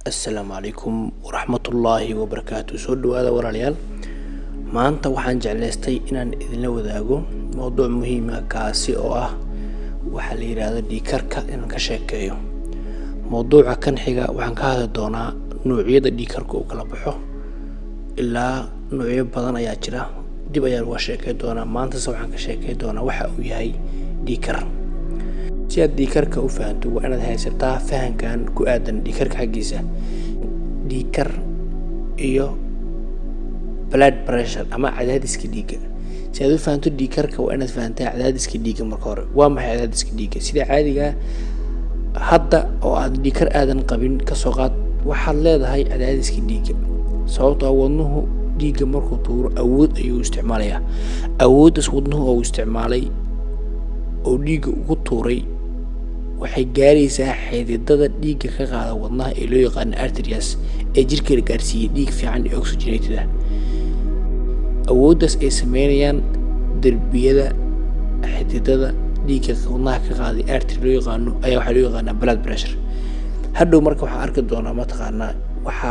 السلام عليكم ورحمة الله وبركاته. سو دواada walaalayaal, maanta waxaan jeclaystay inaan idinla wadaago mowduuc muhiim ah kaasi oo ah waxa la yiraahdo dhiigkarka inaan ka sheekeeyo. Mowduuca kan xiga waxaan ka hadli doonaa noocyada dhiigkarka uu kala baxo. Ilaa noocyo badan ayaa jira. Dib ayaan uga sheekeyn doonaa. Maanta waxaan ka sheekeyn doonaa waxa uu yahay dhiigkar. Si aad dhiigkarka u fahanto waa inaad haysataa fahankan ku aadan dhiigkarka xaggiisa. Dhiigkar iyo blood pressure ama cadaadiska dhiigga. Si aad u fahanto dhiigkarka waa inaad fahantaa cadaadiska dhiigga marka hore. Waa maxay cadaadiska dhiigga? Sida caadiga hadda oo aad dhiigkar aadan qabin ka soo qaad waxaad leedahay cadaadiska dhiigga. Sababtoo ah wadnuhu dhiigga markuu tuuro awood ayuu isticmaalayaa. Awooddaas wadnuhu uu isticmaalay oo dhiigga ugu tuuray waxay gaaraysaa xididada dhiigga ka qaada wadnaha ee loo yaqaan arteries ee jirka gaarsiiya dhiig fiican oo oxygenated ah. Awooddaas ay sameynayaan darbiyada xididada dhiigga wadnaha ka qaaday artery loo yaqaan ayaa waxa loo yaqaan blood pressure. Hadhow marka waxaan arki doonaa mataqaanaa waxa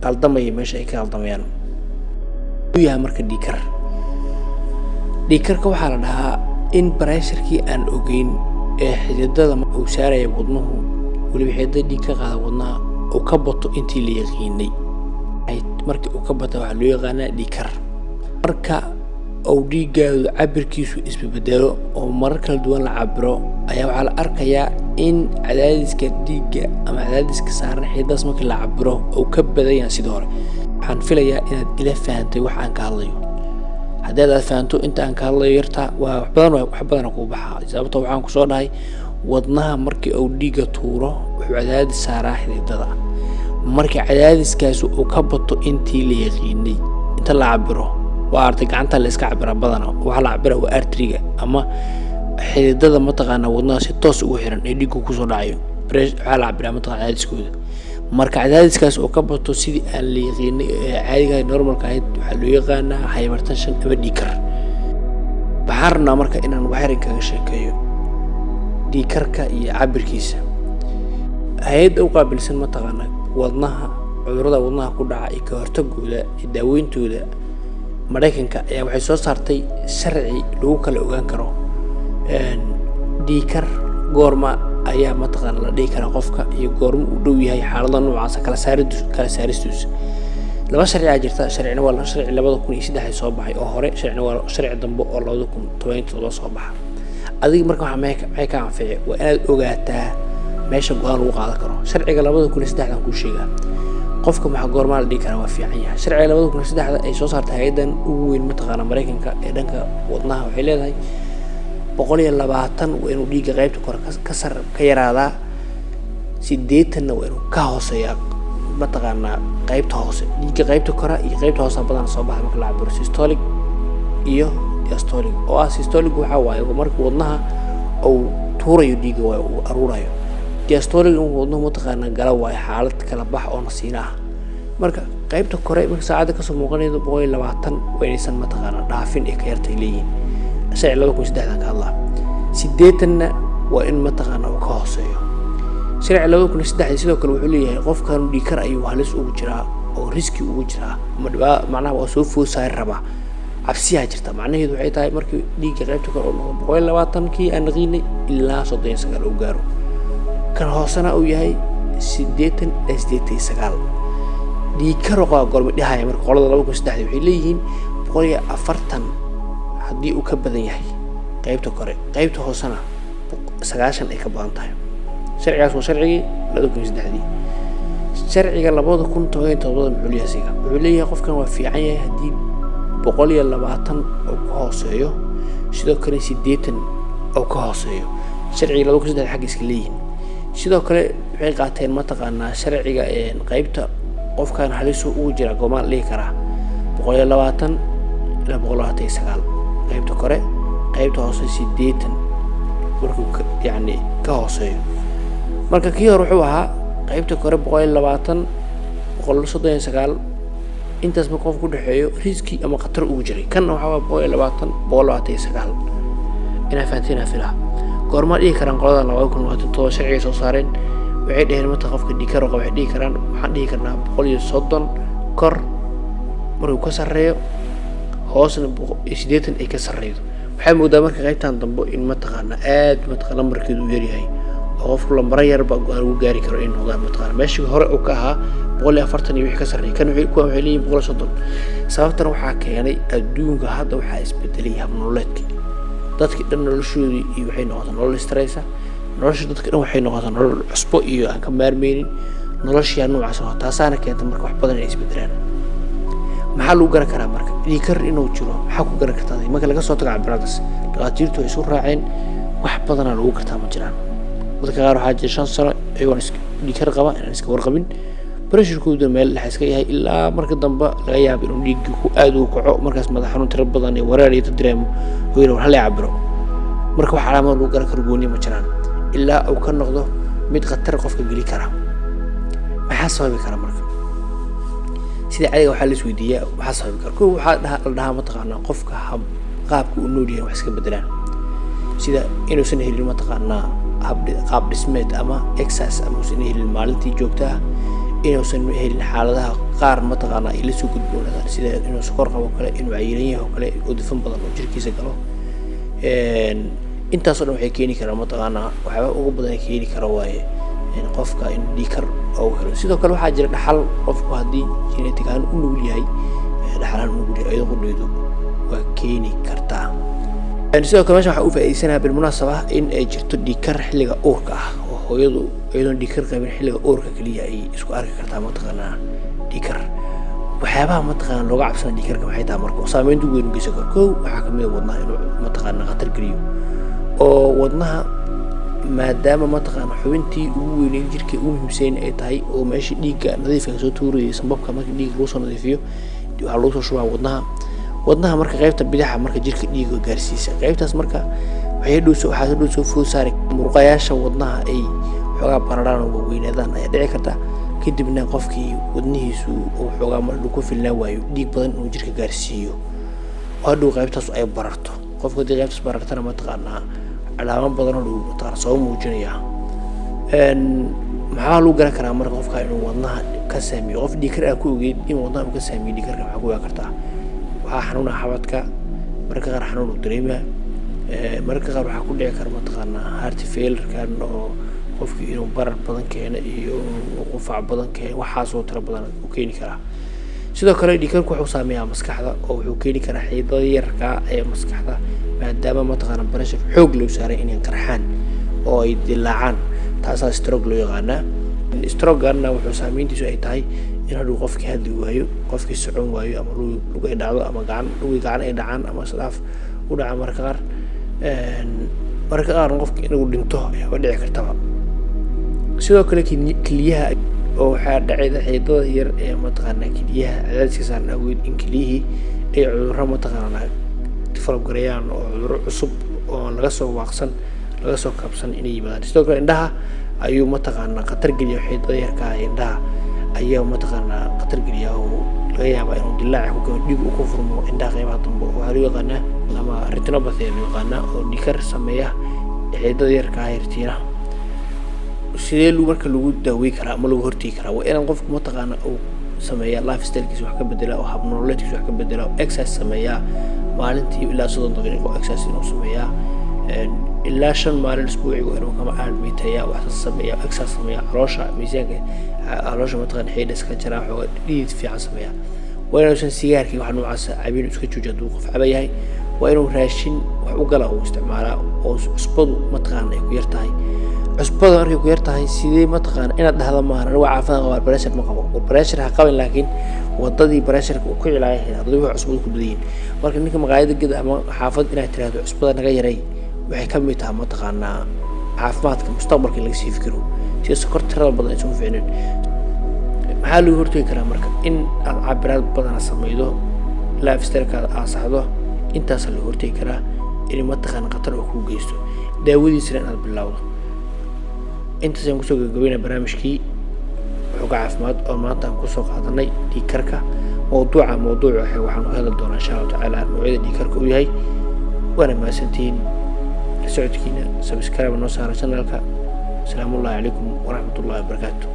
qaldamaya meesha ay ka qaldamayaan. Uu yahay marka dhiigkar. Dhiigkarka waxaa la dhahaa in pressure-kii aan ogeyn ee xididada uu saaraya wadnuhu waliba xididada dhiig ka qaada wadnaha uu ka bato intii la yaqiinay. Markii uu ka bato waxaa loo yaqaanaa dhiigkar. Marka uu dhiiggaadu cabirkiisu isbedelo oo marar kala duwan la cabiro ayaa waxaa la arkayaa in cadaadiska dhiigga ama cadaadiska saaran xididadaas markii la cabiro uu ka badan yahay sidoo hore. Waxaan filayaa inaad ila fahantay wax aan ka hadlayo. haddii aad fahanto inta aan ka hadlayo yarta wax badan ku baxa. Sababtoo waxaan ku soo dhahay wadnaha markii uu dhiigga tuuro wuxuu cadaadis saaraa xididada. Markii cadaadiskaas uu ka bato intii la yaqiinay inta la cabiro waa arday gacanta la iska cabira badana waxa la cabira waa artery-ga ama xididada mataqaana wadnaha si toos ugu xiran ee dhiiggu ku soo dhacayo. Waxa la cabira mataqaana cadaadiskooda. marka cadaadiskaas oo ka bato sidii aan la yaqiinay caadiga normalka ahayd waxa loo yaqaanaa hypertension ama dhiigkar. Waxaan rabnaa marka inaan waxyarin kaga sheekeeyo dhiigkarka iyo cabirkiisa. Hay'adda u qaabilsan mataqaanaa wadnaha cudurrada wadnaha ku dhaca iyo ka hortagooda iyo daaweyntooda Mareykanka ayaa waxay soo saartay sharci lagu kala ogaan karo dhiigkar goorma ayaa mataqaana la dhihi karaa qofka iyo goorma uu dhow yahay xaaladda noocaas kala saaristiisa. Laba sharci ayaa jirta. Sharcina waa sharci 2003 soo baxay oo hore, sharcina waa sharci dambe oo 2017 soo baxa. Adiga marka waxa maxay ka anfacay waa inaad ogaataa meesha go'aan lagu qaadan karo. Sharciga 2003 aan ku sheegaa qofka maxaa goorma la dhihi karaa waa fiican yahay. Sharciga 2003 ay soo saartay hay'adan ugu weyn mataqaana Mareykanka ee dhanka wadnaha waxay leedahay 120 waa inuu dhiigga qaybta kore ka yaraadaa 80 waa inuu ka hooseeyaa mataqaana qaybta hoose. Dhiigga qaybta kore iyo qaybta hoose badan soo baxay marka la cabiro systolic iyo diastolic. oo ah systolic waxa waaye marka wadnaha uu tuurayo dhiigga waa uu aruurayo. Diastolic wadnuhu mataqaana gala waa xaalad kala bax oo nasiina ah. marka qaybta kore marka saacada ka soo muuqanaydo 120 waa inaysan mataqaana dhaafin ee ka yartay leeyihiin. sharci 2003 ka hadlaa 80 waa in mataqaana uu ka hooseeyo. sharci 2003 sidoo kale wuxuu leeyahay qofkan dhiigkar ayuu halis ugu jiraa oo riski ugu jiraa macnaha waa soo foosay raba cabsiya jirta. macnaheedu waxay tahay markii dhiigga qaybta kore oo 120 kii aan qiinay ilaa 39 uu gaaro kan hoosana uu yahay 89 dhiigkar oo goorma dhahaya marka qolada 2003 waxay leeyihiin 140 haddii uu ka badan yahay qaybta kore qaybta hoosana 90 ay ka badan tahay. sharcigaas waa sharcigii 2003. sharciga 2017 wuxuu leeyahay qofkan waa fiican yahay haddii 120 oo ka hooseeyo sidoo kale 80 oo ka hooseeyo. sharciga 2003 xaq iska leeyihiin. sidoo kale waxay qaateen mataqaanaa sharciga qaybta qofkan halis ugu jira go'aan la dhihi karaa 120 ilaa 129 qaybta kore qaybta hoose 80 markuu yani ka hooseeyo. marka kii hore wuxuu ahaa qaybta kore 120 139 intaas ma qof ku dhaxeeyo riski ama khatar ugu jiray. kan waxa waa 120 129 ina fahantina filaha goorma dhihi karaan qolada 2017 sharciga soo saareen waxay dhaheen mata qofka dhiikar qaba waxay dhihi karaan waxaan dhihi karnaa 130 kor markuu ka sareeyo hoosna 80 ay ka sareeyo waxay moodaa marka qaybtan dambe in mataqaana aad mataqaana markeedu u yaryahay oo qofku lambar yar ba uu gaari karo in uu mataqaana meeshii hore uu ka ahaa 140 iyo wixii ka sareeyay kan waxay leeyihiin 130 sababtan waxaa keenay adduunka hadda waxaa isbedelay hab nololeedka dadka dhan noloshoodii iyo waxay noqotay nolol stress nolosha dadka dhan waxay noqotay nolol cusbo iyo aan ka maarmeynin nolosha noocaas oo taasaana keentay marka wax badan ay isbedelaan maxaa lagu garan karaa marka dhiikar inuu jiro maxaa ku garan kartaa marka laga soo tago cabiraadaas dhaqaatiirtu ay soo raaceen wax badan lagu gartaa ma jiraan dadka qaar waxaa jira 5 sano ayuu dhiikar qaba inaan iska warqabin بريشركود مال حسكي هاي إلا مركز ضمبا لا ياب إنه يجيكو أدو كعو مركز مدحون تربضاني وراري تدريم ويرو هلا يعبرو مركب حرامه لو قال كربوني مثلاً إلا أو كان نقضه متغتر قف كجلي كرام ما حصل بكرام مركب سيدا عليه وحل سويدية وحصل بكرام كل واحد لها متقنا قف كحب قاب كونودي وحسك بدلان سيدا إنه سنه اللي متقنا قاب سميت أما إكساس أما سنه المالتي جوكتها إنه سنه الحالة قار متقنا إلى سوق الدولة سيدا إنه سكر قبل كلا إنه عيرينه وكلا ودفن بدل وجركي سجله أنت أصلاً وحكيني كرا متقنا وحبا أقبضنا كيني كرا واي يعني قفك إنه ديكر أو هلو سيدا كل واحد جرى حل قفك هذه جينيتك عن أنه لي هاي الحال أنه لي أيضا قلنا يدو وكيني كرتا يعني سيدا كل واحد حقوق في سنة بالمناسبة إن جرت ديكر حلقة أوركا وهو يدو أيضا ديكر قبل حلقة أوركا كليا أي إسكو أركا كرتا متقنا ديكر waxyaabaha mataqaan looga cabsan dhikarka waxay tahay marka saameyntu weyn u geysan karo waxa kamid ah wadnaha inuu mataqaan khatar geliyo oo wadnaha maadaama mataqaan xubintii ugu weyn ee jirka ugu muhiimsan ay tahay oo meesha dhiigga nadiifka soo tuurayay sababka marka dhiig loo soo nadiifiyo waxa loo soo shubaa wadnaha marka qaybta bidaxa marka jirka dhiigga gaarsiisa qaybtaas marka waxay soo food saari murqayaasha wadnaha ay xogaa baradhaan oo weynaadaan ay dhici karta kadibna qofkii wadnihiisu uu xogaa markuu ku filnaa waayo dhiig badan inuu jirka gaarsiiyo oo hadhow qaybtaas ay bararto qofka hadii qaybtaas barartana mataqaanaa calaamad badan oo mataqaanaa soo muujinaya maxaa lagu garan karaa marka qofka inuu wadnaha ka saamiyo qof dhiikar ah ku ogeyd in wadnaha uu ka saamiyo dhiikarka waxa ku kartaa waxaa xanuuna xabadka marka qaar xanuun uu dareemaa marka qaar waxaa ku dhici kara mataqaanaa heart failure kan oo qofkii inuu barar badan keeno iyo qufac badan keeno waxa soo tira badan u keeni kara sidoo kale dhiikarku wuxuu saameeyaa maskaxda oo wuxuu keeni karaa xididdada yarka ee maskaxda maadaama mataqaana pressure xoog loo saaray inay qarxaan oo ay dilaacaan taasoo stroke loo yaqaan stroke-na wuxuu saameyntiisu ay tahay in haduu qofkii hadli waayo qofkii socon waayo ama lugu ay dhacdo ama gacan ay dhacaan ama salaaf u dhaca marka qaar qofkii inuu dhinto ayaa dhici karta sidoo kale kiliyaha oo waxa dhacayda xididdada yar ee mataqaana kiliyaha cadaadiska saaran awood in kiliyihii ay cudurro mataqaana develop-gareeyaan oo cudurro cusub oo laga soo waaqsan laga soo kabsan inay yimaadaan sidoo kale indhaha ayuu mataqaana khatar geliya xididdada yarka indhaha ayaa mataqaana khatar geliya oo laga yaabaa inuu dilaac ku gaaro dhiig ku furmo indhaha qaybaha dambe waxa loo yaqaanaa ama retinopathy loo yaqaanaa oo dhiikar sameeya xididdada yarka yartiina sidee marka lagu daaweyn karaa ama lagu hortagi karaa waa in qofku mataqaana uu sameeyaa lifestyle-kiisa wax ka bedela oo hab nololeedkiisa wax ka bedela oo exercise sameeya maalintii ilaa 30 daqiiqo exercise inuu sameeya ilaa 5 maalin isbuuciga inuu kama aalmiitaya wax sameeya exercise sameeya caloosha miisaanka caloosha mataqaana xeedis ka jira xoog dhiid fiican sameeya waa inuu san sigaarkii wax noocaas cabin iska joojiyo duu qof cabayahay waa inuu raashin wax u gala oo isticmaala oo cusbadu mataqaana ay ku yartahay cusbada markay ku yartahay sidee mataqaana inaad dhahdo maahan waa caafimaad qaba pressure ma qabo pressure ha qabin laakiin wadadii pressure ku cilaayay hadii wax cusbada ku badiyeen marka ninka maqaayada gad ama xaafad inaad tiraahdo cusbada naga yaray waxay ka mid tahay mataqaana caafimaadka mustaqbalka laga sii fikiro si sokorta badan ay soo fiicneen maxaa lagu hortagi karaa marka in aad cabiraad badan sameeydo lifestyle-ka aad saxdo intaas lagu hortagi karaa in mataqaana khatar oo ku geysto daawadiisana aad bilowdo inta saan kusoo gabagabeynaa barnaamijkii xoog caafimaad oo maanta aan kusoo qaadanay dhiikarka waxaan u heli doonaa insha Allah tacaala noocyada dhiikarka uu yahay waana mahadsantihiin socodkiina subscribe noo saara channelka asalaamu calaykum waraxmatullaahi wabarakaatu.